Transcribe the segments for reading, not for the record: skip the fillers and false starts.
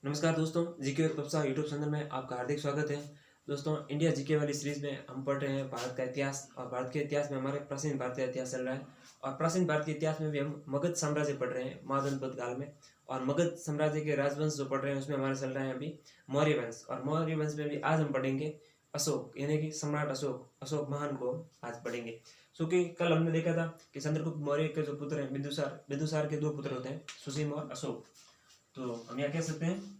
नमस्कार दोस्तों, जीके और पप्सा यूट्यूब चैनल में आपका हार्दिक स्वागत है। दोस्तों, इंडिया जीके वाली सीरीज में हम पढ़ रहे हैं भारत का इतिहास। और भारत के इतिहास में हमारे प्राचीन भारतीय इतिहास चल रहा है। और प्राचीन भारतीय इतिहास में भी हम मगध साम्राज्य पढ़ रहे हैं महाजनपद काल में। और मगध साम्राज्य के राजवंश जो पढ़ रहे हैं उसमें हमारे चल रहे हैं अभी मौर्य वंश। और मौर्य वंश में भी आज हम पढ़ेंगे अशोक, यानी कि सम्राट अशोक, अशोक महान को आज पढ़ेंगे। क्योंकि कल हमने देखा था कि चंद्रगुप्त मौर्य के जो पुत्र हैं बिंदुसार, बिंदुसार के दो पुत्र होते हैं, सुसीम और अशोक। तो हम यहाँ कह सकते हैं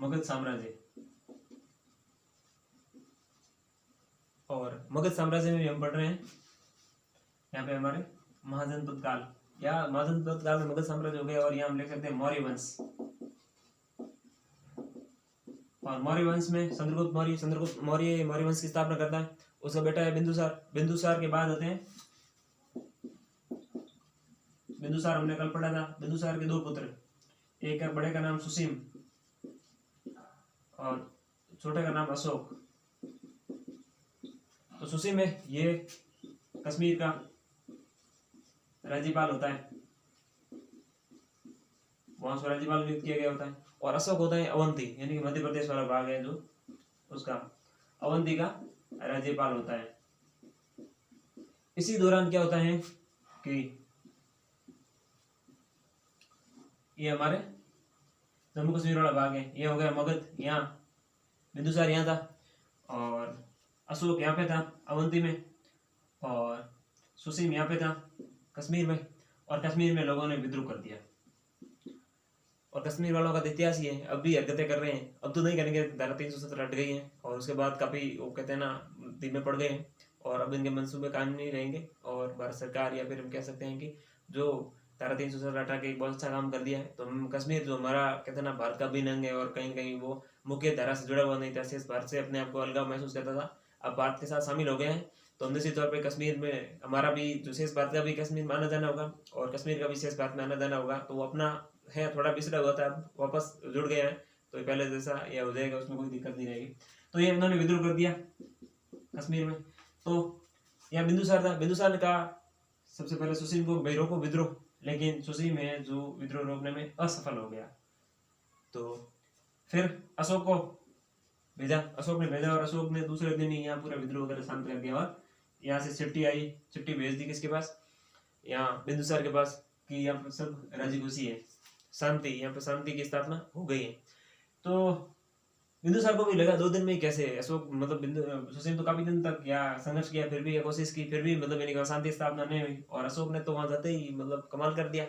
मगध साम्राज्य। और मगध साम्राज्य में भी हम पढ़ रहे हैं यहाँ पे हमारे महाजनपद काल, या महाजनपद काल में मगध साम्राज्य हो गया। और यहाँ हम लिख सकते हैं मौर्य वंश। और मौर्य वंश में चंद्रगुप्त मौर्य मौर्य वंश की स्थापना करता है। उसका बेटा है बिंदुसार। बिंदुसार के बाद आते हैं बिंदुसार, हमने कल पढ़ा था। बिंदुसार के दो पुत्र, एक है बड़े का नाम सुसीम और छोटे का नाम अशोक। तो सुसीम में ये कश्मीर का राज्यपाल होता है, वहां से राज्यपाल नियुक्त किया गया होता है। और अशोक होता है अवंती, यानी कि मध्य प्रदेश वाला भाग है जो उसका, अवंती का राज्यपाल होता है। इसी दौरान क्या होता है कि ये हमारे जम्मू कश्मीर वाला भाग है, ये हो गया मगध। यहाँ बिंदुसार यहाँ था और अशोक यहाँ पे था अवंती में, और सुसीम यहाँ पे था कश्मीर में। और कश्मीर में लोगों ने विद्रोह कर दिया। और कश्मीर वालों का इतिहास ये है, अब भी हरकतें कर रहे हैं। अब तो नहीं करेंगे, धारा 370 हट गई है और उसके बाद काफ़ी वो कहते हैं ना धीमे पड़ गए हैं। और अब इनके मंसूबे काम नहीं रहेंगे। और भारत सरकार, या फिर हम कह सकते हैं कि जो धारा 370 हटा के एक बहुत अच्छा काम कर दिया है। तो हम कश्मीर जो हमारा कहते हैं ना भारत का भी अंग है, और कहीं कहीं वो मुख्य धारा से जुड़ा हुआ नहीं था, शेष भारत से अपने आप को अलगाव महसूस करता था, अब भारत के साथ शामिल हो गए हैं। तो निश्चित तौर पर कश्मीर में हमारा भी जो शेष भारत का भी कश्मीर में आना जाना होगा, और कश्मीर का भी शेष भारत में आना जाना होगा। तो वो अपना है, थोड़ा पिछड़ा हुआ था, अब वापस जुड़ गए हैं। तो पहले जैसा यह हो जाएगा, उसमें कोई दिक्कत नहीं रहेगी। तो ये इन्होंने विद्रोह कर दिया कश्मीर में। तो यह बिंदुसार था। बिंदुसार ने कहा सबसे पहले सुसीम को भाई रोको विद्रोह, लेकिन सुसीम है जो विद्रोह रोकने में असफल हो गया। तो फिर अशोक को भेजा, अशोक ने भेजा, और अशोक ने दूसरे दिन ही यहाँ पूरा विद्रोह वगैरह शांत कर दिया। और यहाँ से चिट्ठी आई, चिट्ठी भेज दी किसके पास, यहाँ बिंदुसार के पास, कि यहाँ पर सब राजी खुशी है, शांति, यहाँ पर शांति की स्थापना हो गई है। तो बिंदुसार को भी लगा 2 दिन में ही कैसे अशोक, मतलब सुसीम तो काफी दिन तक या संघर्ष किया, फिर भी कोशिश की, फिर भी मतलब यानी शांति स्थापना नहीं हुई। और अशोक ने तो वहां जाते ही मतलब कमाल कर दिया।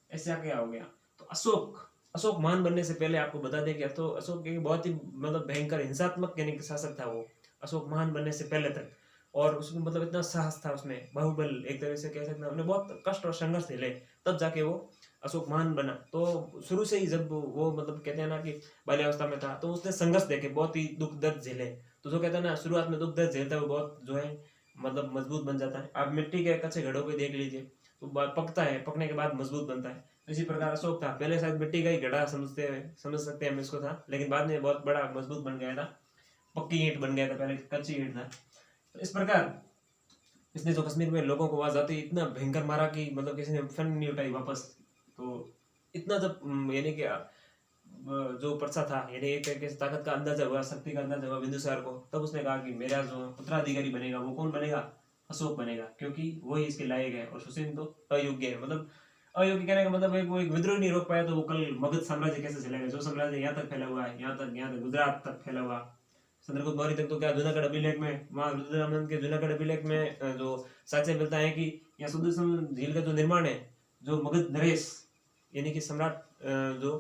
ऐसा क्या हो गया। तो अशोक अशोक महान बनने से पहले आपको बता दें कि तो अशोक एक बहुत ही मतलब भयंकर हिंसात्मक यानी कि शासक था वो, अशोक महान बनने से पहले तक। और उसमें मतलब इतना साहस था, उसमें बाहुबल एक तरह से कह सकते हैं। उन्हें बहुत कष्ट और संघर्ष झेले, तब जाके वो अशोक महान बना। तो शुरू से ही जब वो मतलब कहते हैं ना कि बाल्यावस्था में था, तो उसने संघर्ष देखे, बहुत ही दुख दर्द झेले। तो जो कहते हैं ना शुरुआत में दुख दर्द झेलता है वो बहुत जो है मतलब मजबूत बन जाता है। आप मिट्टी के कच्चे घड़ों पे देख लीजिए, तो पकता है, पकने के बाद मजबूत बनता है। तो इसी प्रकार अशोक था, पहले शायद मिट्टी का ही घड़ा समझ सकते हैं हम इसको था, लेकिन बाद में बहुत बड़ा मजबूत बन गया था, पक्की ईंट बन गया था, पहले कच्ची ईंट था। तो इस प्रकार इसने जो कश्मीर में लोगों को आवाज आती इतना भयंकर मारा कि मतलब किसी ने फन नहीं उठाई वापस। तो इतना जब यानी कि जो पर्चा था, यानी एक तरीके से ताकत का अंदाजा हुआ, शक्ति का अंदाजा हुआ बिंदुसार को, तब उसने कहा कि मेरा जो उत्तराधिकारी बनेगा वो कौन बनेगा, अशोक बनेगा, क्योंकि वही इसके लायक है। और सुसीम तो अयोग्य है। मतलब अयोग्य कहने का मतलब वो एक विद्रोह नहीं रोक पाया, तो वो कल मगध साम्राज्य कैसे चलेगा, जो साम्राज्य यहाँ तक फैला हुआ है, यहाँ तक गुजरात तक फैला हुआ, चंद्रगुप्त मौर्य तक, तो क्या जूनागढ़ अभिलेख में, वहाँ रुद्रदामन के जूनागढ़ अभिलेख में जो साक्ष्य मिलता है कि यहाँ सुदर्शन झील का जो निर्माण है, जो मगध नरेश यानी कि सम्राट जो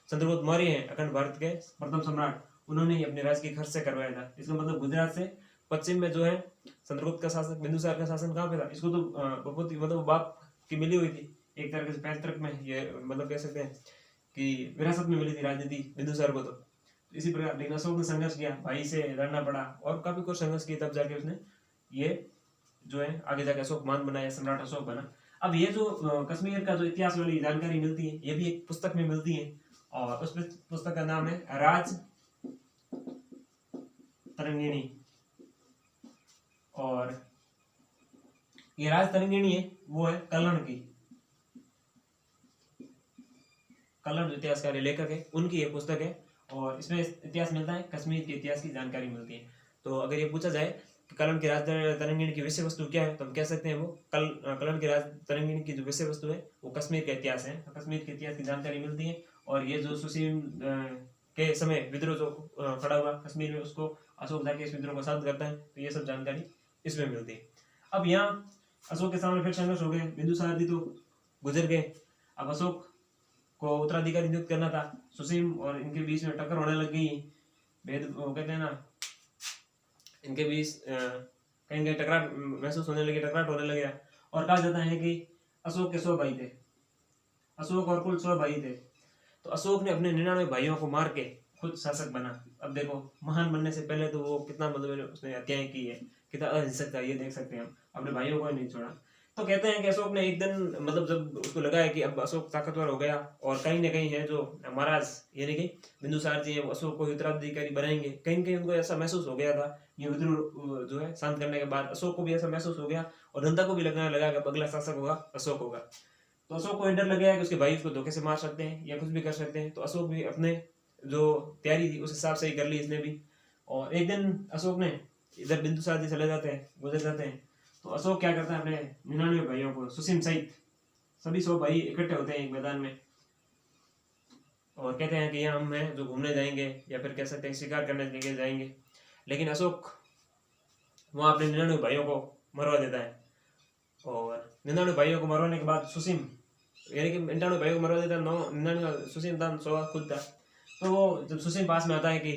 चंद्रगुप्त मौर्य हैं अखंड भारत के प्रथम सम्राट, उन्होंने ही अपने राज्य के खर्च से करवाया था। इसका मतलब गुजरात से पश्चिम में जो है चंद्रगुप्त का शासन, बिंदुसार का शासन कहाँ पे था, इसको तो बहुत मतलब बाप की मिली हुई थी एक तरह से, पैतृक में ये मतलब कह सकते हैं कि विरासत में मिली थी राजनीति बिंदुसार को। तो इसी प्रकार लेकिन अशोक ने संघर्ष किया, भाई से लड़ना पड़ा और काफी कुछ संघर्ष किया, तब जाके उसने ये जो है आगे जाके अशोक मान बना या सम्राट अशोक बना। अब ये जो कश्मीर का जो इतिहास वाली जानकारी मिलती है, ये भी एक पुस्तक में मिलती है, और उस पुस्तक का नाम है राज तरंगिणी। और ये राज तरंगिणी है वो है कलण की, कलर जो इतिहासकार लेखक है उनकी ये पुस्तक है, और इसमें इतिहास मिलता है, कश्मीर के इतिहास की जानकारी मिलती है। तो अगर ये पूछा जाए कि कलम की राज तरंगिणी की विषय वस्तु क्या है, तो हम कह सकते हैं वो कलम की राज तरंगिणी की जो विषय वस्तु है वो कश्मीर का इतिहास है। तो कश्मीर के इतिहास की जानकारी मिलती है, और ये जो सुसीम के समय विद्रोह जो खड़ा हुआ कश्मीर में, उसको अशोक जाके इस विद्रोह को शांत करता है, तो ये सब जानकारी इसमें मिलती है। अब यहाँ अशोक के सामने फिर संघर्ष हो गए, बिंदुसार जी तो गुजर गए, अब अशोक को उत्तराधिकारी नियुक्त करना था। सुसीम और इनके बीच में टक्कर होने लग गई, भेद वो कहते हैं ना, इनके बीच कहीं कहीं टकरार महसूस होने लगी, टकरार होने लग गया। और कहा जाता है कि अशोक के 100 भाई थे, अशोक और कुल 100 भाई थे। तो अशोक ने अपने 99 भाइयों को मार के खुद शासक बना। अब देखो, महान बनने से पहले तो वो कितना मतलब उसने हत्याएं की है, कितना अहिंसक था, ये देख सकते हैं हम, अपने भाइयों को नहीं छोड़ा। तो कहते हैं कि अशोक ने एक दिन मतलब जब उसको लगा है कि अब अशोक ताकतवर हो गया, और कहीं ना कहीं है जो महाराज यानी कि बिंदुसार जी है वो अशोक को उत्तराधिकारी बनाएंगे, कहीं ना कहीं उनको ऐसा महसूस हो गया था ये विद्रोह जो है शांत करने के बाद। अशोक को भी ऐसा महसूस हो गया, और जनता को भी लगने लगा कि अगला शासक होगा अशोक होगा। तो अशोक को डर लग गया कि उसके भाई उसको धोखे से मार सकते हैं या कुछ भी कर सकते हैं। तो अशोक भी अपने जो तैयारी थी उस हिसाब से ही कर ली इसने भी। और एक दिन अशोक ने इधर बिंदुसार जी चले जाते हैं, गुजर जाते हैं, तो अशोक क्या करता है, अपने 99 भाइयों को सुसीम सहित सभी 100 भाई इकट्ठे होते हैं एक मैदान में, और कहते हैं कि यहाँ हम हैं जो घूमने जाएंगे, या फिर कह सकते हैं शिकार करने के लिए जाएंगे। लेकिन अशोक वहाँ अपने 99 भाइयों को मरवा देता है, और 99 भाइयों को मरवाने के बाद सुसीम यानी कि 99 भाइयों को मरवा देता है, 99 सुसीम था, 100 खुद था। तो वो जब सुसीम पास में आता है कि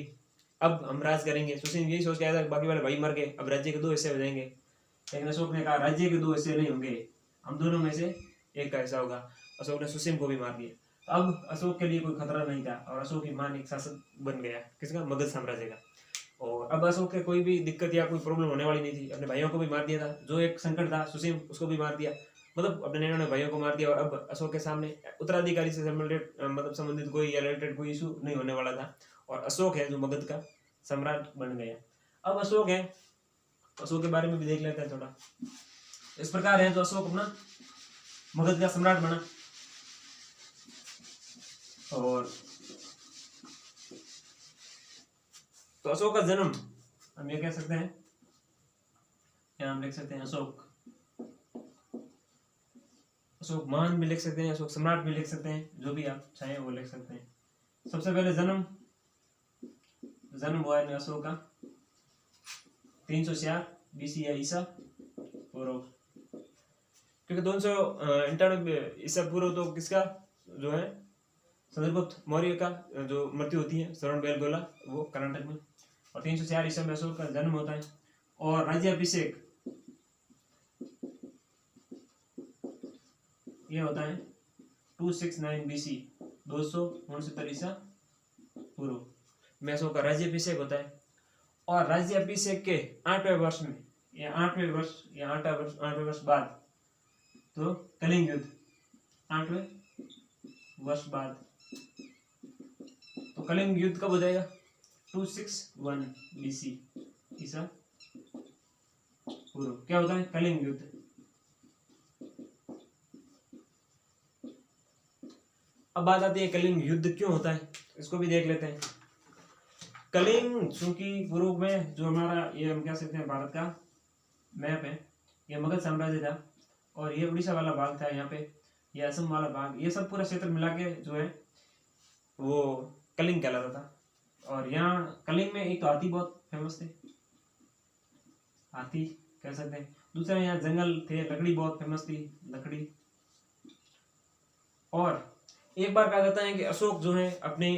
अब हम राज करेंगे, सुसीम यही सोच के आया था बाकी वाले भाई मर गए, अब राज्य के 2 हिस्से हो जाएंगे। लेकिन अशोक ने कहा राज्य के 2 हिस्से नहीं होंगे, हम दोनों में से एक का हिस्सा होगा। अशोक ने सुसीम को भी मार दिया। तो अब अशोक के लिए कोई खतरा नहीं था, और अशोक की मान एक शासक बन गया, किसका, मगध साम्राज्य का। और अब अशोक के कोई भी दिक्कत या कोई प्रॉब्लम होने वाली नहीं थी। अपने भाइयों को भी मार दिया था, जो एक संकट था सुसीम उसको भी मार दिया, मतलब अपने 99 भाइयों को मार दिया। और अब अशोक के सामने उत्तराधिकारी से संबंधित कोई या रिलेटेड कोई इशू नहीं होने वाला था, और अशोक है जो मगध का सम्राट बन गया। अब अशोक है, अशोक के बारे में भी देख लेते हैं थोड़ा। इस प्रकार है तो अशोक अपना मगध का सम्राट बना। और तो अशोक का जन्म हम ये कह सकते हैं, यहाँ हम लिख सकते हैं अशोक, अशोक महान भी लिख सकते हैं, अशोक सम्राट भी लिख सकते हैं, जो भी आप चाहें वो लिख सकते हैं। सबसे पहले जन्म हुआ है अशोक का 304 BC या ईसा पूर्व, क्योंकि 298 ईसा पूर्व तो किसका जो है, चंद्रगुप्त मौर्य का जो मृत्यु होती है श्रवणबेलगोला वो कर्नाटक में, और 304 ईसा में अशोक का जन्म होता है। और राज्याभिषेक ये होता है 269 BC 269 ईसा पूर्व में अशोक का राज्याभिषेक होता है। और राज्याभिषेक के 8वें वर्ष में या 8वें वर्ष बाद तो कलिंग युद्ध, 8वें वर्ष बाद तो कलिंग युद्ध कब हो जाएगा, 261 BC ईसा पूर्व। क्या होता है, कलिंग युद्ध। अब बात आती है कलिंग युद्ध क्यों होता है, इसको भी देख लेते हैं। कलिंग चूंकि पूर्व में जो हमारा ये हम कह सकते हैं भारत का मैप है, ये मगध साम्राज्य था, और ये उड़ीसा वाला भाग था यहाँ पे, ये असम वाला भाग, ये सब पूरा क्षेत्र मिला के जो है वो कलिंग कहलाता था। और यहाँ कलिंग में एक तो हाथी बहुत फेमस थे, हाथी कह सकते हैं, दूसरा यहाँ जंगल थे, लकड़ी बहुत फेमस थी, लकड़ी। और एक बार कहा जाता है कि अशोक जो है अपने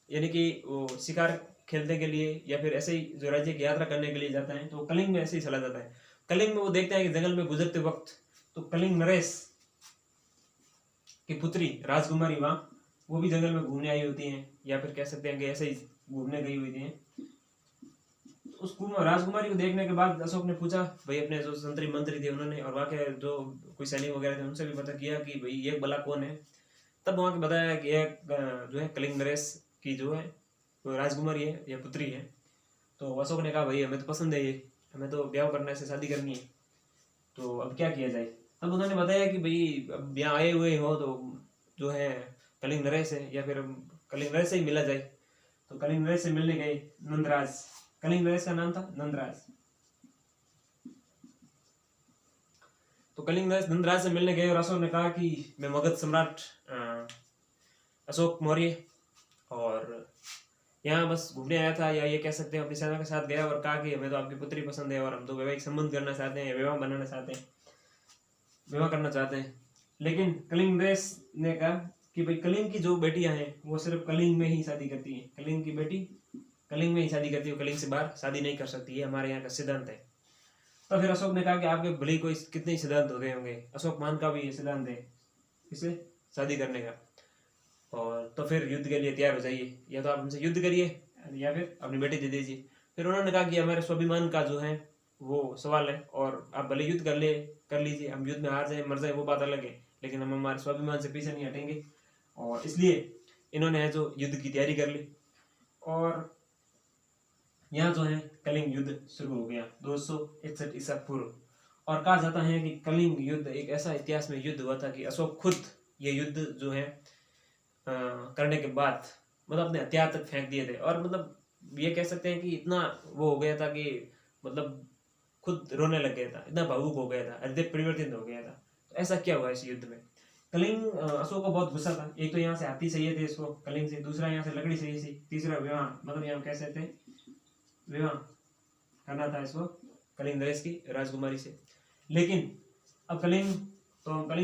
यानी कि वो शिकार खेलने के लिए या फिर ऐसे ही जो राज्य की यात्रा करने के लिए जाता है, तो कलिंग में ऐसे ही चला जाता है। कलिंग में वो देखते हैं कि जंगल में गुजरते वक्त तो कलिंग नरेश की पुत्री राजकुमारी वहाँ वो भी जंगल में घूमने आई होती हैं, या फिर कह सकते हैं कि ऐसे ही घूमने गई हुई थी। उस राजकुमारी को देखने के बाद अशोक ने पूछा भाई अपने जो मंत्री थे उन्होंने, और वहाँ के जो कोई सैनिक वगैरह थे उनसे भी पता किया कि भाई ये भला कौन है। तब वहाँ के बताया कि एक जो है कलिंग नरेश की जो है वो राजकुमारी है या पुत्री है। तो अशोक ने कहा भाई हमें तो पसंद है, ये हमें तो ब्याह करने से शादी करनी है, तो अब क्या किया जाए। तब उन्होंने बताया कि भाई अब यहाँ आए हुए हो तो जो है कलिंग नरेश है, या फिर कलिंग नरेश से ही मिला जाए। तो कलिंग नरेश से मिलने गए नंदराज, कलिंग नरेश का नाम था नंदराज। तो कलिंग नरेश नंदराज से मिलने गए और अशोक ने कहा कि मैं मगध सम्राट अशोक मौर्य और यहाँ बस घूमने आया था, या ये कह सकते हैं अपनी सेना के साथ गया और कहा कि हमें तो आपकी पुत्री पसंद है और हम तो वैवाहिक संबंध करना चाहते हैं, विवाह बनाना चाहते हैं, विवाह करना चाहते हैं। लेकिन कलिंग नरेश ने कहा कि भाई कलिंग की जो बेटियां हैं वो सिर्फ कलिंग में ही शादी करती हैं, कलिंग की बेटी कलिंग में ही शादी करती है, कलिंग से बाहर शादी नहीं कर सकती है, हमारे यहाँ का सिद्धांत है। तो फिर अशोक ने कहा कि आपके भले कोई कितने सिद्धांत होते होंगे, अशोक मान का भी ये सिद्धांत है इसे शादी करने का, और तो फिर युद्ध के लिए तैयार हो जाइए, या तो आप हमसे युद्ध करिए या फिर अपनी बेटी दे दीजिए। फिर उन्होंने कहा कि हमारे स्वाभिमान का जो है वो सवाल है, और आप भले युद्ध कर लीजिए, हम युद्ध में हार जाए मर जाए वो बात अलग है, लेकिन हम हमारे स्वाभिमान से पीछे नहीं हटेंगे। और इसलिए इन्होंने जो युद्ध की तैयारी कर ली, और यहाँ जो है कलिंग युद्ध शुरू हो गया 261 ईसा पूर्व। और कहा जाता है कि कलिंग युद्ध एक ऐसा इतिहास में युद्ध हुआ था कि अशोक खुद ये युद्ध जो है करने के बाद मतलब अपने हथियार तक फेंक दिए थे, और मतलब ये कह सकते हैं कि इतना वो हो गया था कि मतलब खुद रोने लग गया था, इतना भावुक हो गया था, हृदय परिवर्तित हो गया था। तो ऐसा क्या हुआ इस युद्ध में? कलिंग अशोक को बहुत गुस्सा था, एक तो यहाँ से हाथी चाहिए थे इसको कलिंग से, दूसरा यहाँ से लकड़ी चाहिए थी, तीसरा विवाह मतलब यहाँ कह सकते हैं विवाह करना था इसको कलिंग नरेश की राजकुमारी से। लेकिन अब कलिंग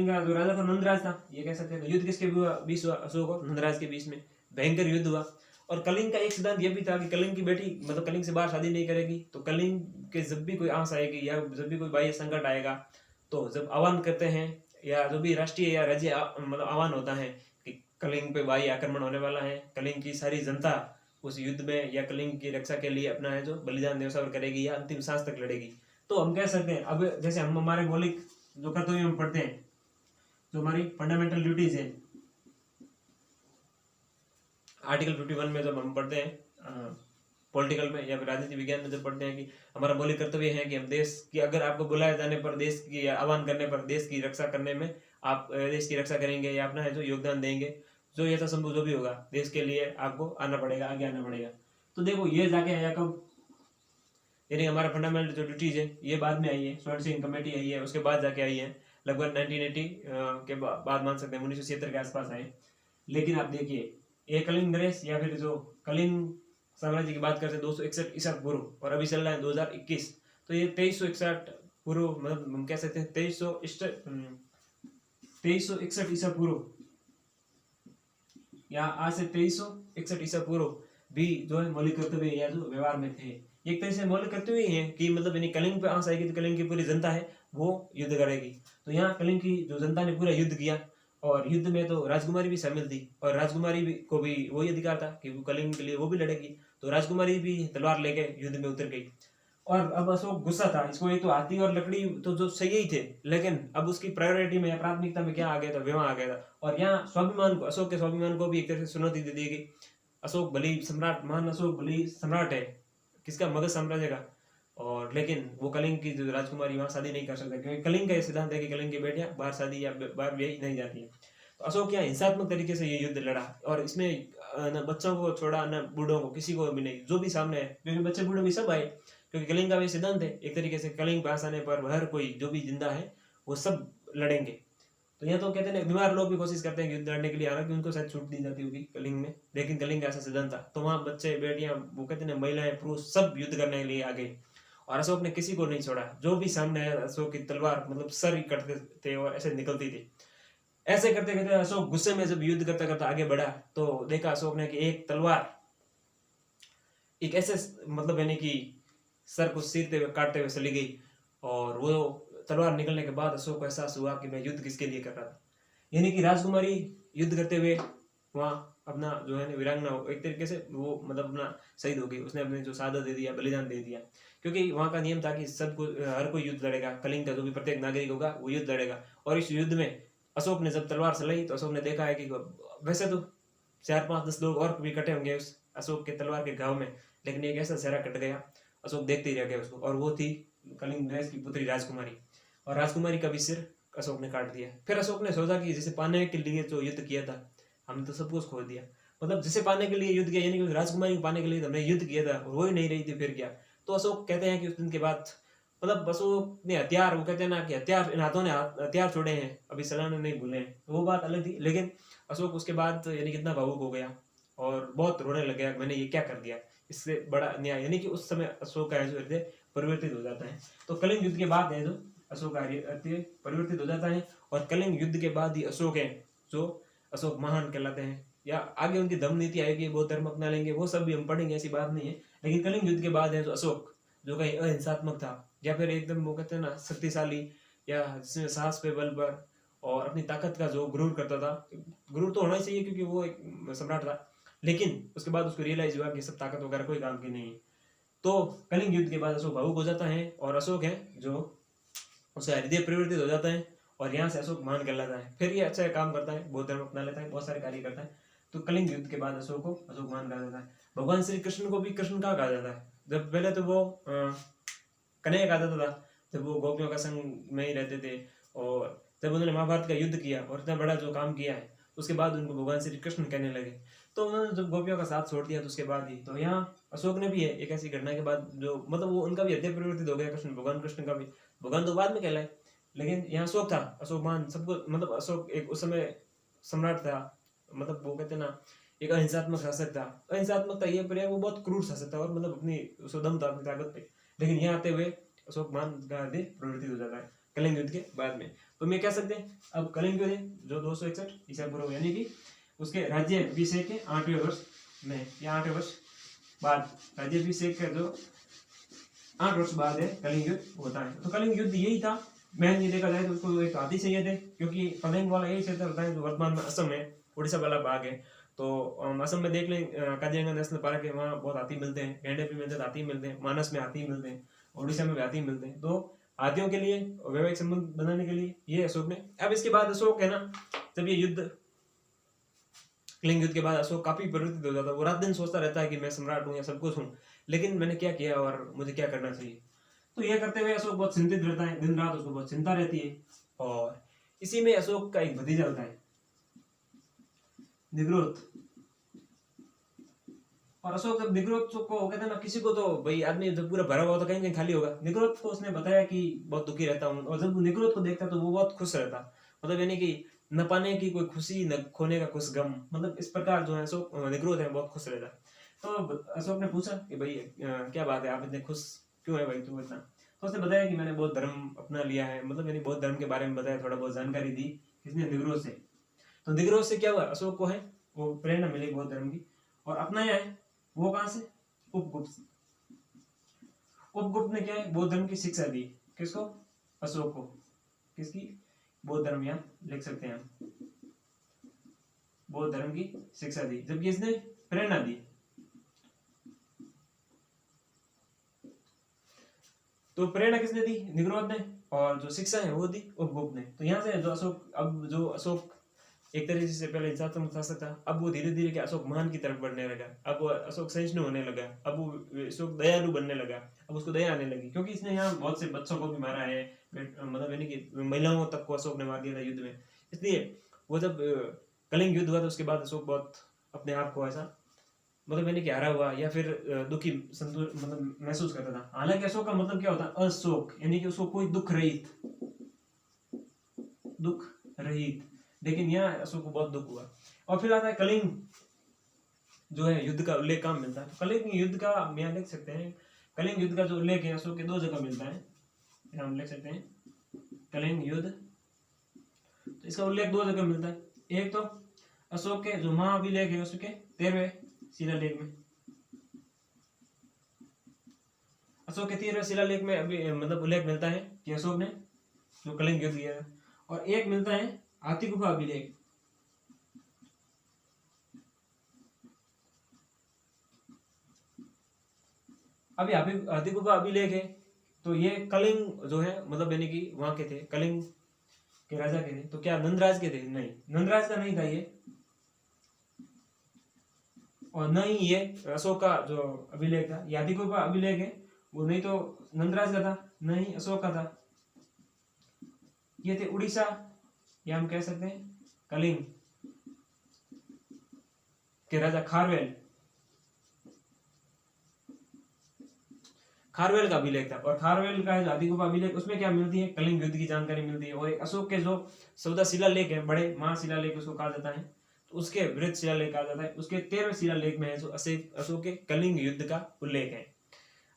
का जो राजा था नंदराज था, ये कह सकते हैं। तो युद्ध किसके बीच हुआ? अशोक और नंदराज के बीच में भयंकर युद्ध हुआ। और कलिंग का एक सिद्धांत यह भी था कि कलिंग की बेटी मतलब कलिंग से बाहर शादी नहीं करेगी, तो कलिंग के जब भी कोई आंस आएगी या जब भी कोई बाह्य संकट आएगा, तो जब आह्वान करते हैं या जो भी राष्ट्रीय या राज्य मतलब आह्वान होता है कि कलिंग पे बाह्य आक्रमण होने वाला है, कलिंग की सारी जनता उस युद्ध में या कलिंग की रक्षा के लिए अपना है जो बलिदान न्यौछावर करेगी या अंतिम सांस तक लड़ेगी। तो हम कह सकते हैं अब जैसे हम हमारे मौलिक जो कर्तव्य हम पढ़ते हैं, जो हमारी फंडामेंटल ड्यूटीज है, आर्टिकल 51 में जब हम पढ़ते हैं पॉलिटिकल में या फिर राजनीति विज्ञान में जब पढ़ते हैं कि हमारा मौलिक कर्तव्य है कि हम देश की अगर आपको बुलाए जाने पर देश की आह्वान करने पर देश की रक्षा करने में आप देश की रक्षा करेंगे या अपना है जो योगदान देंगे, जो यथासंभव जो भी होगा देश के लिए आपको आना पड़ेगा, आगे आना पड़ेगा। तो देखो ये जाके आया कब, यानी हमारा फंडामेंटल जो ड्यूटीज है ये बाद में आई है, स्वर्ण सिंह कमेटी आई है, उसके बाद जाके आई है, लगभग 1980 के बाद मान सकते हैं 1976 के आसपास आए। लेकिन आप देखिए ये कलिंग नरेश या फिर जो कलिंग साम्राज्य की बात करते हैं 261 ईसा पूर्व, और अभी चल रहा है 2021, तो ये 2361 पूर्व मतलब हम कह सकते हैं 2361 ईसा पूर्व या आज से 2361 ईसा पूर्व भी जो है मौलिक कर्तव्य या जो व्यवहार में थे। एक तरह से मौलिक कर्तव्य ही है कि मतलब यानी कलिंग पे आंच आएगी तो कलिंग की पूरी जनता है वो युद्ध करेगी। तो यहाँ कलिंग की जो जनता ने पूरा युद्ध किया, और युद्ध में तो राजकुमारी भी शामिल थी, और राजकुमारी भी को भी वही अधिकार था कि वो कलिंग के लिए वो भी लड़ेगी। तो राजकुमारी भी तलवार लेके युद्ध में उतर गई। और अब अशोक गुस्सा था, इसको एक तो हाथी और लकड़ी तो जो सही ही थे, लेकिन अब उसकी प्रायोरिटी में या प्राथमिकता में क्या आ गया था? विवाह आ गया था। और यहाँ स्वाभिमान को, अशोक के स्वाभिमान को भी एक तरह से चुनौती दे दी गई। अशोक भले सम्राट, महान अशोक भले सम्राट है किसका? मगध साम्राज्य का, और लेकिन वो कलिंग की जो राजकुमारी वहां शादी नहीं कर सकता, क्योंकि कलिंग का ये सिद्धांत है कि कलिंग की बेटियां बाहर शादी या बाहर ब्याही नहीं जाती है। तो अशोक यहाँ हिंसात्मक तरीके से ये युद्ध लड़ा, और इसमें न बच्चों को छोड़ा न बूढ़ों को, किसी को भी नहीं, जो भी सामने है, क्योंकि बच्चे बूढ़े भी सब आए, क्योंकि कलिंग का भी सिद्धांत है एक तरीके से कलिंग पास आने पर हर कोई जो भी जिंदा है वो सब लड़ेंगे। तो यहाँ तो कहते हैं बीमार लोग भी कोशिश करते हैं युद्ध लड़ने के लिए, हालांकि उनको शायद छूट दी जाती होगी कलिंग में, लेकिन कलिंग का ऐसा सिद्धांत था। तो वहाँ बच्चे बेटियां वो कहते हैं महिलाएं पुरुष सब युद्ध करने के लिए आ गए, और अशोक ने किसी को नहीं छोड़ा, जो भी सामने है अशोक की तलवार मतलब सर ही कटते थे और ऐसे निकलती थी। ऐसे करते करते अशोक गुस्से में जब युद्ध करता करता आगे बढ़ा, तो देखा अशोक ने कि एक तलवार एक ऐसे मतलब यानी कि सर को चीरते हुए काटते हुए चली गई, और वो तलवार निकलने के बाद अशोक को एहसास हुआ कि मैं युद्ध किसके लिए कर रहा था। यानी कि राजकुमारी युद्ध करते हुए वहाँ अपना जो है वीरांगना एक तरीके से वो मतलब अपना शहीद हो गई, उसने अपने जो शहादत दे दिया, बलिदान दे दिया, क्योंकि वहाँ का नियम था कि सबको हर कोई युद्ध लड़ेगा, कलिंग का जो भी प्रत्येक नागरिक होगा वो युद्ध लड़ेगा। और इस युद्ध में अशोक ने जब तलवार चलाई तो अशोक ने देखा है कि वैसे तो 4-5-10 लोग और भी कटे होंगे उस अशोक के तलवार के घाव में, लेकिन एक ऐसा चेहरा कट गया, अशोक देखते ही रह गया उसको, और वो थी कलिंग नरेश की पुत्री राजकुमारी, और राजकुमारी का भी सिर अशोक ने काट दिया। फिर अशोक ने सोचा कि जैसे पाने के लिए जो युद्ध किया था हमने तो सब कुछ खो दिया। मतलब जिसे पाने के लिए युद्ध किया, यानी कि उस राजकुमारी को पाने के लिए हमने युद्ध किया था और वो ही नहीं रही थी, फिर क्या। तो अशोक कहते हैं कि उस दिन के बाद मतलब अशोक ने हथियार, वो कहते हैं ना कि हथियार, इन हाथों ने हथियार छोड़े हैं, अभी सलाह नहीं भूले हैं, तो वो बात अलग थी। लेकिन अशोक उसके बाद यानी कितना भावुक हो गया और बहुत रोने लग गया, मैंने ये क्या कर दिया, इससे बड़ा अन्याय। यानी कि उस समय अशोक का जो हृदय परिवर्तित हो जाता है। तो कलिंग युद्ध के बाद है जो अशोक का हृदय परिवर्तित हो जाता है, और कलिंग युद्ध के बाद ही अशोक है जो अशोक महान कहलाते हैं। या आगे उनकी धर्म नीति आएगी, बौद्ध धर्म अपना लेंगे, वो सब भी हम पढ़ेंगे, ऐसी बात नहीं है। लेकिन कलिंग युद्ध के बाद है जो अशोक, जो कहीं अहिंसात्मक था या फिर एकदम वो कहते हैं ना शक्तिशाली, या जिसमें साहस पे बल पर और अपनी ताकत का जो गुरूर करता था। गुरूर तो होना ही चाहिए क्योंकि वो एक सम्राट था, लेकिन उसके बाद उसको रियलाइज हुआ कि सब ताकत वगैरह कोई काम की नहीं है। तो कलिंग युद्ध के बाद अशोक भावुक हो जाता है, और अशोक है जो उसे हृदय परिवर्तित हो जाता है, और यहाँ से अशोक महान कहलाता है। फिर ये अच्छा काम करता है, बौद्ध धर्म अपना लेता है, बहुत सारे कार्य करता है। तो कलिंग युद्ध के बाद अशोक को अशोक महान कहा जाता है। भगवान श्री कृष्ण को भी कृष्ण का कहा जाता है। जब पहले तो वो कन्हैया कहा जाता था, जब वो गोपियों का संग में ही रहते थे, और जब उन्होंने महाभारत का युद्ध किया और इतना बड़ा जो काम किया है, उसके बाद उनको भगवान श्री कृष्ण कहने लगे। तो उन्होंने जब गोपियों का साथ छोड़ दिया तो उसके बाद ही, तो यहाँ अशोक ने भी है एक ऐसी घटना के बाद जो मतलब वो उनका भी हृदय परिवर्तित हो गया, कृष्ण भगवान कृष्ण का भी। भगवान तो बाद में कहलाए, लेकिन यहाँ अशोक था, अशोक मान सबको, मतलब अशोक एक उस समय सम्राट था, मतलब वो कहते ना एक अहिंसात्मक शासक था। अहिंसात्मक था ये पर वो बहुत क्रूर शासक था, और मतलब अपनी दम था अपनी ताकत पे। लेकिन यहाँ आते हुए अशोक मान का हृदय परिवर्तित हो जाता है कलिंग युद्ध के बाद में। तो मैं कह सकते हैं अब कलिंग युद्ध जो 261 ईसा पूर्व, यानी कि उसके राज्याभिषेक के 8वें वर्ष में या 8वें वर्ष बाद, राज्याभिषेक का जो 8 वर्ष बाद है कलिंग युद्ध होता है। तो कलिंग युद्ध यही था मैन, ये देखा जाए तो उसको एक हाथी चाहिए थे, क्योंकि कलिंग वाला यही क्षेत्र होता है जो वर्तमान में असम है, उड़ीसा वाला भाग है। तो असम में देख लें काजीरंगा नेशनल पार्क है, वहाँ बहुत हाथी मिलते हैं, गेंडे भी मिलते हैं, हाथी मिलते हैं, मानस में हाथी मिलते हैं, उड़ीसा में भी हाथी मिलते हैं। तो हाथियों के लिए वैवाहिक संबंध बनाने के लिए ये अशोक ने। अब इसके बाद अशोक है ना, जब ये युद्ध कलिंग युद्ध के बाद अशोक काफी परिवर्तित हो जाता है। वो रात दिन सोचता रहता है कि मैं सम्राट हूँ या सब कुछ हूँ, लेकिन मैंने क्या किया और मुझे क्या करना चाहिए। तो यह करते हुए अशोक बहुत चिंतित रहता है, दिन रात उसको बहुत चिंता रहती है। और इसी में अशोक का एक भतीजा होता है निग्रोध। और अशोक जब निग्रोध को कहते हैं ना, किसी को तो भाई आदमी जब पूरा भरा हुआ तो कहीं कहीं खाली होगा, निग्रोध को उसने बताया कि बहुत दुखी रहता हूँ, और जब निग्रोध को देखता तो वो बहुत खुश रहता। मतलब यानी कि न पाने की कोई खुशी, न खोने का कुछ गम, मतलब इस प्रकार जो है अशोक निग्रोध है बहुत खुश रहता। तो अशोक ने पूछा कि भाई क्या बात है, आप इतने खुश क्यों है भाई तुम इतना। तो उसने बताया कि मैंने बौद्ध धर्म अपना लिया है, मतलब यानी बौद्ध धर्म के बारे में बताया, थोड़ा बहुत जानकारी दी किसने, निग्रोध से। तो निग्रोध से क्या हुआ, अशोक को है वो प्रेरणा मिली बौद्ध धर्म की, और अपनाया है। वो कहां से, उपगुप्त। उपगुप्त ने क्या है बौद्ध धर्म की शिक्षा दी, किसको, अशोक को। किसकी, बौद्ध धर्म, यहाँ लिख सकते हैं हम, बौद्ध धर्म की शिक्षा दी, जबकि इसने प्रेरणा दी। तो प्रेरणा किसने दी, निग्रोध ने, और जो शिक्षा है वो दी उपगुप्त ने। तो यहाँ से जो अशोक, अब जो अशोक एक तरीके से पहले हिंसात्मक शासक था, अब वो धीरे धीरे क्या अशोक महान की तरफ बढ़ने लगा। अब अशोक सहिष्णु होने लगा, अब वो अशोक दयालु बनने लगा, अब उसको दया आने लगी, क्योंकि इसने यहाँ बहुत से बच्चों को भी मारा है, मतलब यानी कि महिलाओं तक को अशोक ने मार दिया था युद्ध में। इसलिए वो जब कलिंग युद्ध हुआ तो उसके बाद अशोक बहुत अपने आप को ऐसा मतलब यानी कि हारा हुआ या फिर दुखी मतलब महसूस करता था। हालांकि अशोक का मतलब क्या होता है, अशोक, यानी कि उसको कोई दुख रहित, दुख रहित। लेकिन यहाँ अशोक को बहुत दुख हुआ। और फिर आता है कलिंग जो है युद्ध का उल्लेख कहाँ मिलता है, कलिंग युद्ध का हम यहाँ लिख सकते हैं, कलिंग युद्ध का जो उल्लेख है अशोक के 2 जगह मिलता है, हम लिख सकते हैं कलिंग युद्ध। तो इसका उल्लेख 2 जगह मिलता है, एक तो अशोक के जो महाअभिलेख है उसके 13वें शिलालेख में, अशोक के 13वें शिलालेख में अभी मतलब उल्लेख मिलता है कि अशोक ने जो कलिंग युद्ध किया। और एक मिलता है हाथी गुफा अभिलेख, अभी हाथी गुफा अभिलेख है। तो ये कलिंग जो है मतलब यानी कि वहां के थे, कलिंग के राजा के थे। तो क्या नंदराज के थे, नहीं, नंदराज का नहीं था ये, और न ही ये अशोक का जो अभिलेख था, हाथी गुफा अभिलेख है, वो नहीं तो नंदराज का था, न ही अशोक का था। ये थे उड़ीसा, या हम कह सकते हैं कलिंग के राजा खारवेल का अभिलेख था। और खारवेल का जो आदिगुफा अभिलेख, उसमें क्या मिलती है, कलिंग युद्ध की जानकारी मिलती है। और एक अशोक के जो 14 शिलालेख है, बड़े महाशिलालेख उसको कहा जाता है, तो उसके वृहत शिलालेख कहा जाता है। उसके 13वें शिलालेख में है जो अशोक के कलिंग युद्ध का उल्लेख है।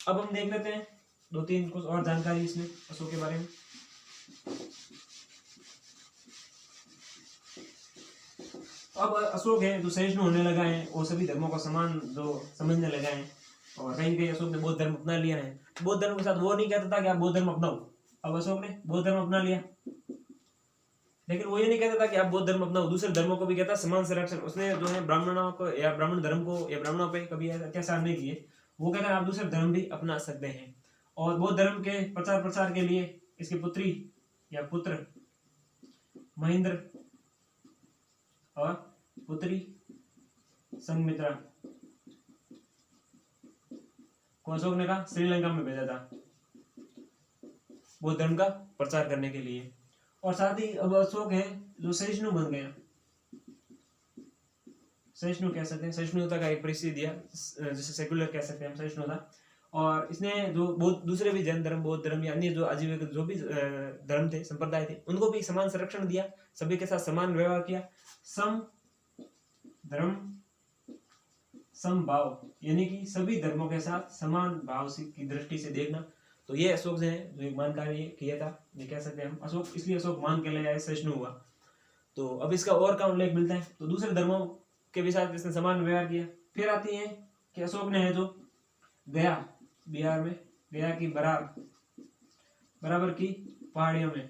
अब हम देख लेते हैं 2-3 कुछ और जानकारी इसमें अशोक के बारे में। अब अशोक है जो सहिष्णु होने लगा है, वो सभी धर्मों को समान जो समझने लगा है, और कहीं कहीं अशोक ने बौद्ध धर्म अपना लिया है। बौद्ध धर्म के साथ वो नहीं कहता था कि आप बौद्ध धर्म अपनाओ, अब अशोक ने बौद्ध धर्म अपना लिया, लेकिन वो ये नहीं कहता था कि आप बौद्ध धर्म अपनाओ, दूसरे धर्मों को भी कहता समान संरक्षण। उसने जो है ब्राह्मणों को या ब्राह्मण धर्म को या ब्राह्मणों पे कभी अत्याचार नहीं किए, वो कहता है आप दूसरे धर्म भी अपना सकते हैं। और बौद्ध धर्म के प्रचार के लिए इसकी पुत्री या पुत्र महेंद्र और पुत्री संघमित्रा को अशोक ने कहा श्रीलंका में भेजा था बौद्ध धर्म का प्रचार करने के लिए। और साथ ही अब अशोक है जो सहिष्णु बन गया, सहिष्णु कह सकते हैं, सहिष्णुता का एक परिचय दिया, जैसे सेकुलर कह सकते हैं हम सहिष्णुता। और इसने जो बहुत दूसरे भी जैन धर्म, बौद्ध धर्म या अन्य जो आजीविक जो भी धर्म थे, संप्रदाय थे, उनको भी समान संरक्षण दिया, सभी के साथ समान व्यवहार किया, सम धर्म समभाव, यानी कि सभी धर्मों के साथ समान भाव की दृष्टि से देखना। तो ये अशोक ने जो एक मान कार्य किया था, ये कह सकते हैं हम अशोक, इसलिए अशोक मान के ले आए, सहिष्णु हुआ। तो अब इसका और का उल्लेख मिलता है, तो दूसरे धर्मों के भी साथ इसने समान व्यवहार किया। फिर आती है कि अशोक ने है जो गया, बिहार में गया की बराबर की पहाड़ियों में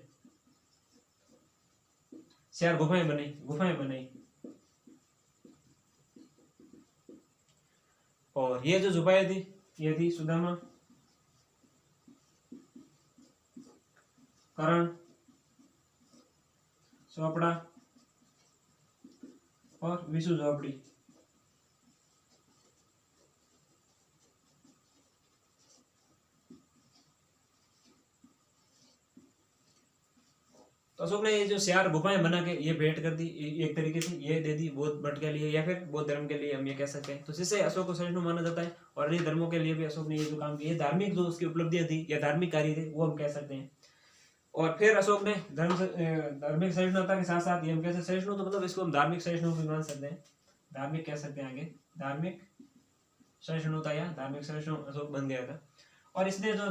4 गुफाएं बनाई। और ये जो गुफाएं थी, ये थी सुदामा, करण, चोपड़ा और विशु झोपड़ी। तो अशोक ने ये जो 4 गुफाएं बना के ये भेंट कर दी, एक तरीके से ये दे दी बौद्ध मठ के लिए या फिर बौद्ध धर्म के लिए, हम ये कह सकते हैं। तो जिससे अशोक को सहिष्णु माना जाता है। और अन्य धर्मों के लिए भी अशोक ने ये जो काम किए, धार्मिक जो उसकी उपलब्धियां थी या धार्मिक कार्य थे, वो हम कह सकते हैं। और फिर अशोक ने धार्मिक सहिष्णुता के साथ साथ, ये हम कैसे सहिष्णु, तो मतलब इसको हम धार्मिक सहिष्णु भी मान सकते हैं, धार्मिक कह सकते हैं आगे, धार्मिक सहिष्णुता या धार्मिक सहिष्णु अशोक बन गया था। और इसने जो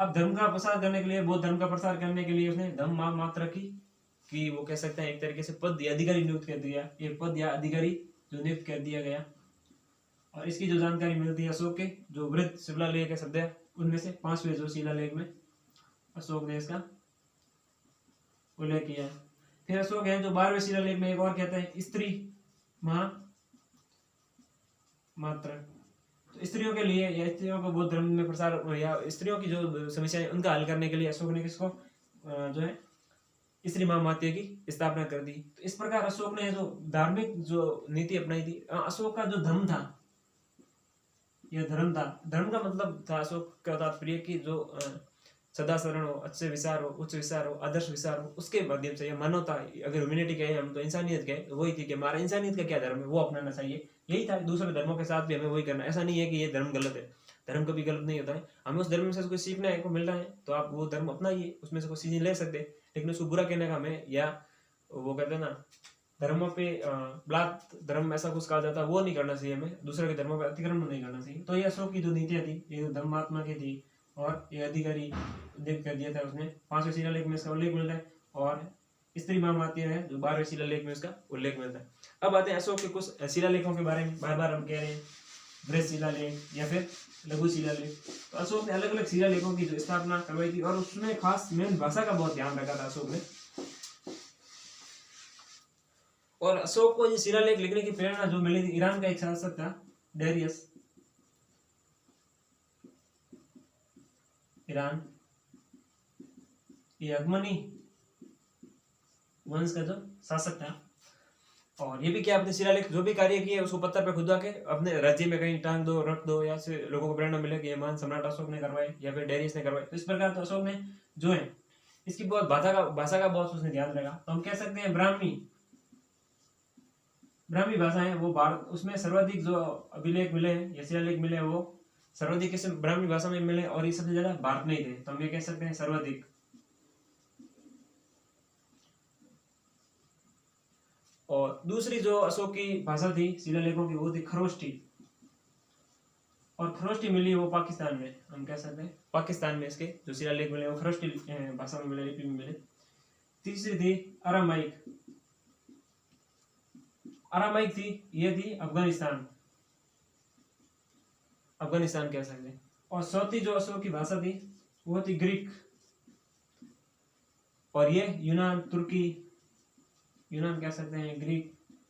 धर्म का प्रसार करने के लिए, बौद्ध धर्म का प्रसार करने के लिए उसने धम्म मात्र की वो कह सकते हैं एक तरीके से पद या अधिकारी नियुक्त कर दिया, ये पद या अधिकारी जो नियुक्त कर दिया गया। और इसकी जो जानकारी मिलती है अशोक के जो वृहत शिलालेख के शब्द है, उनमें से 5वें जो शिलालेख में अशोक ने इसका उल्लेख किया। फिर अशोक है जो 12वें शिलालेख में एक और कहता है स्त्री मात्र, तो स्त्रियों के लिए या स्त्रियों को बौद्ध धर्म में प्रसार या स्त्रियों की जो समस्याएं उनका हल करने के लिए अशोक ने किसको जो है स्त्री महामात्य की स्थापना कर दी। तो इस प्रकार अशोक ने जो धार्मिक जो नीति अपनाई थी, अशोक का जो धर्म था यह धर्म था, धर्म का मतलब था अशोक का तात्पर्य कि जो सदाचरण हो, अच्छे विचार हो, उच्च विचार हो, आदर्श विचार हो, उसके माध्यम से, यह मानवता, अगर ह्यूमैनिटी कहे हम तो इंसानियत कहे, तो वही थी कि हमारा इंसानियत का क्या धर्म है वो अपनाना चाहिए, यही था। दूसरे धर्मों के साथ भी हमें वही करना, ऐसा नहीं है कि ये धर्म गलत है, धर्म कभी गलत नहीं होता है, हमें उस धर्म से कोई सीखने को मिल रहा है तो आप वो धर्म अपनाइए, उसमें से कोई चीजें ले सकते हैं, लेकिन उसको बुरा कहने का हमें, या वो कहते हैं ना धर्मों पे ब्लात धर्म ऐसा कुछ कहा जाता है, वो नहीं करना चाहिए, हमें दूसरे के धर्मों पर अतिक्रमण नहीं करना चाहिए। तो ये अशोक की जो नीतियां थी, ये धर्मात्मा की थी, और ये अधिकारी उल्लेख कर दिया था उसने, 5वें शिलालेख में इसका उल्लेख मिलता है। और स्त्री महामात्य है जो 12वें शिलालेख में इसका उल्लेख मिलता है। अब आते हैं अशोक के कुछ शिलालेखों के बारे में, बार बार हम कह रहे हैं बृहत शिलालेख या फिर लघु शिलालेख। तो अशोक ने अलग अलग शिलालेखों की जो स्थापना करवाई थी, और उसमें खास मेन भाषा का बहुत ध्यान रखा था अशोक ने। और अशोक को ये शिलालेख लिखने की प्रेरणा जो मिली थी, ईरान का एक शासक था डेरियस, ईरान, ये अगमनी वंश का जो शासक था। और ये भी क्या अपने शिलालेख जो भी कार्य किए उसको पत्थर पे खुदवा के अपने राज्य में कहीं टांग दो, रख दो, या से लोगों को प्रेरणा मिले कि ये महान सम्राट अशोक ने करवाए या फिर डेरियस ने करवाए। तो इस प्रकार तो अशोक ने जो है इसकी बहुत भाषा का बहुत उसने ध्यान रखा। तो हम कह सकते हैं ब्राह्मी भाषा है वो भारत, उसमें सर्वाधिक जो अभिलेख मिले हैं या शिलालेख मिले हैं वो सर्वाधिक किस ब्राह्मी भाषा में मिले, और ये सबसे ज्यादा भारत में ही थे। तो हम ये कह सकते हैं सर्वाधिक। और दूसरी जो अशोक की भाषा थी शिलालेखों की वो थी खरोष्ठी, और खरोष्ठी मिली वो पाकिस्तान में, हम कह सकते हैं पाकिस्तान में इसके जो शिलालेख मिले वो खरोष्ठी भाषा में मिले, लिपि में मिले। तीसरी थी अरामाइक, अरामाइक थी, ये थी अफगानिस्तान कह सकते हैं। और चौथी जो अशोक की भाषा थी वो थी ग्रीक, और ये यूनान तुर्की, यूनान कह सकते हैं,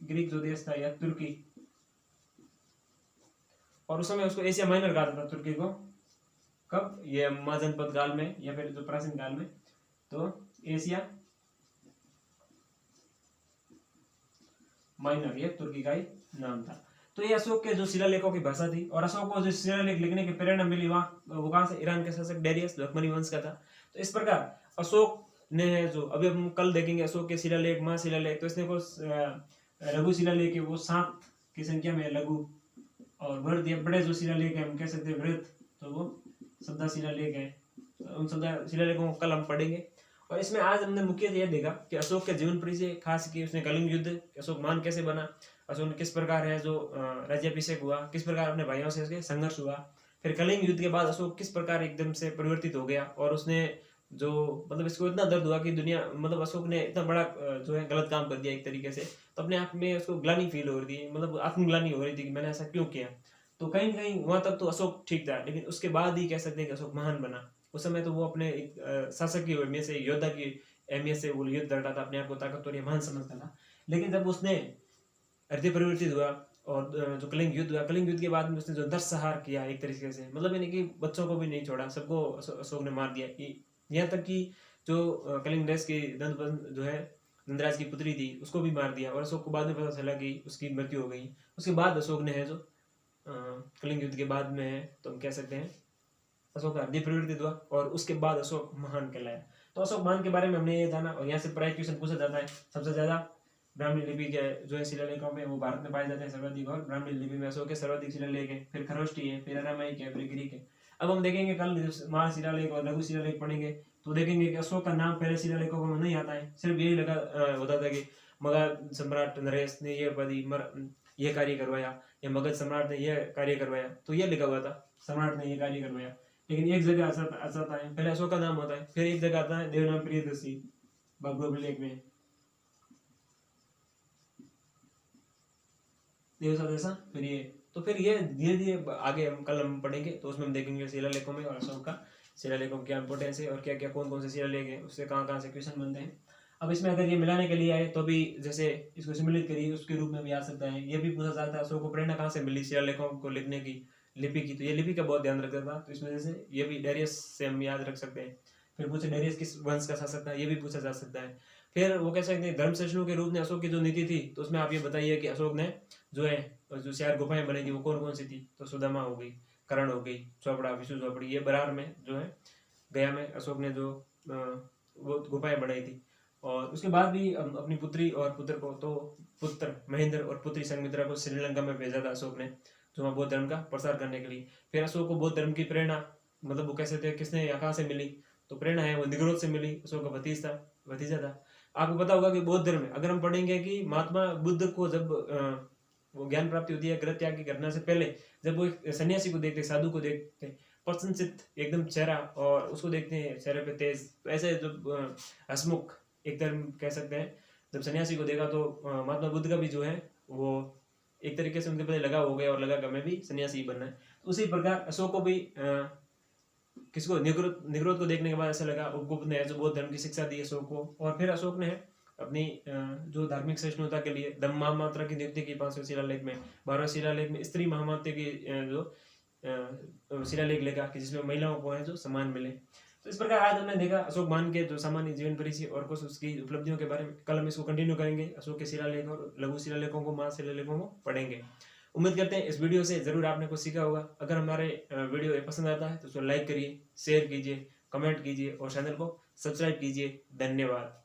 ग्रीक जो देश था या तुर्की, और उस समय उसको एशिया माइनर कहा जाता था तुर्की को। कब? ये महाजनपद काल में या फिर जो प्राचीन काल में, तो एशिया माइनर ये तुर्की का ही नाम था। तो ये अशोक के जो शिलालेखों की भाषा थी। और अशोक को जो शिलालेख लिखने की प्रेरणा मिली वो कहाँ से? ईरान के शासक डेरियस जो अकबरी वंश का था। तो इस प्रकार अशोक ने जो अभी हम कल देखेंगे अशोक के शिलालेख, महाशिलालेख, तो इसने को लघु शिलालेख है वो 7 की संख्या में लघु, और वृहद या बड़े जो शिलालेख है हम कह सकते हैं वृहद, तो वो सदा शिलालेख है। उन सदा शिलालेखों को कल हम पढ़ेंगे। और इसमें आज हमने मुख्य यह देखा कि अशोक के जीवन परिचय, खास की उसने कलिंग युद्ध, अशोक महान कैसे बना, अशोक ने किस प्रकार है जो राज्याभिषेक हुआ, किस प्रकार अपने भाइयों से उसके संघर्ष हुआ, फिर कलिंग युद्ध के बाद अशोक किस प्रकार एकदम से परिवर्तित हो गया, और उसने जो मतलब इसको इतना दर्द हुआ कि दुनिया मतलब अशोक ने इतना बड़ा जो है गलत काम कर दिया एक तरीके से, तो अपने आप में उसको ग्लानि फील हो रही थी, मतलब आत्मग्लानि हो रही थी कि मैंने ऐसा क्यों किया। तो कहीं कहीं वहां तक तो अशोक ठीक था, लेकिन उसके बाद ही कह सकते हैं कि अशोक महान बना। उस समय तो वो अपने एक शासक की अहमियत से, योद्धा की अहमियत से वो युद्ध लड़ता था, अपने आप को ताकतवर या महान समझता था। लेकिन जब उसने हृदय परिवर्तित हुआ और जो कलिंग युद्ध हुआ, कलिंग युद्ध के बाद में उसने जो नरसंहार किया एक तरीके से, मतलब यानी कि बच्चों को भी नहीं छोड़ा, सबको अशोक ने मार दिया। यहाँ तक कि जो कलिंग देश की जो है नंदराज की पुत्री थी उसको भी मार दिया, और अशोक को बाद में पता चला कि उसकी मृत्यु हो गई। उसके बाद अशोक ने है जो कलिंग युद्ध के बाद में है, तो हम कह सकते हैं अशोक का हृदय परिवर्तित हुआ, और उसके बाद अशोक महान कहलाया। तो अशोक महान के बारे में हमने ये जाना। और यहाँ से प्राय क्वेश्चन पूछा जाता है। सबसे ज्यादा ब्राह्मी लिपि के जो है शिलालेखों में वो भारत में पाए जाते हैं सर्वाधिक, और ब्राह्मी लिपि में अशोक के सर्वाधिक शिलालेख है, फिर खरोष्ठी है, फिर अरामाइक है, फिर ग्रीक है। अब हम देखेंगे कल महाशिलालेख और लघु शिलालेख पढ़ेंगे तो देखेंगे कि अशोक का नाम पहले शिलालेखों में नहीं आता है, सिर्फ यही लगा होता था कि मगध सम्राट नरेश ने ये कार्य करवाया, या मगध सम्राट ने यह कार्य करवाया, तो यह लिखा हुआ था सम्राट ने यह कार्य करवाया। लेकिन एक जगह आता है पहले अशोक का नाम होता है, फिर एक जगह आता है देवनाम प्रियदर्शी भगवत में देवसा, फिर ये, तो फिर ये धीरे धीरे आगे हम कल हम पढ़ेंगे, तो उसमें हम देखेंगे शिलालेखों में और अशोक का शिलालेखों क्या इंपोर्टेंस है, और क्या क्या कौन कौन से शिलालेख है, उससे कहाँ से क्वेश्चन बनते हैं। अब इसमें अगर ये मिलाने के लिए आए तो भी जैसे इसको सम्मिलित करिए उसके रूप में भी आ सकता है। ये भी पूछा जाता है अशोक को प्रेरणा कहाँ से मिली शिलालेखों को लिखने की, लिपि की, तो ये लिपि का बहुत ध्यान रखता था, तो इस वजह से ये भी डेरियस से हम याद रख सकते हैं। फिर पूछे डेरियस किस वंश का शासक था, ये भी पूछा जा सकता है। फिर वो कह सकते हैं धर्म सहिष्णु के रूप में अशोक की जो नीति थी, तो उसमें आप ये बताइए कि अशोक ने जो है जो 4 गुफाएं बनी थी वो कौन कौन सी थी, तो सुदामा हो गई, करण हो गई, चौपड़ा, विष्णु चौपड़ी, ये बरार में जो है गया में अशोक ने जो वो गुफाएं बनाई थी। और उसके बाद भी अपनी पुत्री और पुत्र को, तो पुत्र महेंद्र और पुत्री संघमित्रा को श्रीलंका में भेजा था अशोक ने, जो वहाँ बौद्ध धर्म का प्रसार करने के लिए। फिर अशोक को बौद्ध धर्म की प्रेरणा मतलब वो कैसे थे, किसने या कहाँ से मिली, तो प्रेरणा है वो निग्रोध से मिली, अशोक का भतीजा था। आपको पता होगा कि बौद्ध धर्म में अगर हम पढ़ेंगे कि महात्मा बुद्ध को जब वो ज्ञान प्राप्ति होती है ग्रह त्याग की घटना से पहले, जब वो एक सन्यासी को देखते, साधु को देखते, प्रसन्नचित्त एकदम चेहरा, और उसको देखते हैं चेहरे पे तेज, तो ऐसे जब हसमुख एक तरह कह सकते हैं, जब सन्यासी को देखा तो महात्मा बुद्ध का भी जो है वो एक तरीके से उनके प्रति लगा हो गया, और लगा कि हमें भी सन्यासी बनना है। तो उसी प्रकार अशोक को भी किसको निग्रोध को देखने के बाद ऐसा लगा, उपगुप्त ने जो बौद्ध धर्म की शिक्षा दी अशोक को। और फिर अशोक ने अपनी जो धार्मिक सहिष्णुता के लिए धम्म महामात्रा की नियुक्ति की 5वें शिलालेख में। 12वें शिलालेख में स्त्री महामात्रा की जो शिलालेख लिखा कि जिसमें महिलाओं को है जो सम्मान मिले। तो इस प्रकार आज हमने देखा अशोक मान के जो सामान्य जीवन परिचय और कुछ उसकी उपलब्धियों के बारे में। कल हम इसको कंटिन्यू करेंगे, अशोक के शिलालेख और लघु शिलालेखों को, महाशिलालेखों को पढ़ेंगे। उम्मीद करते हैं इस वीडियो से जरूर आपने कुछ सीखा होगा। अगर हमारे वीडियो पसंद आता है तो उसको लाइक करिए, शेयर कीजिए, कमेंट कीजिए और चैनल को सब्सक्राइब कीजिए। धन्यवाद।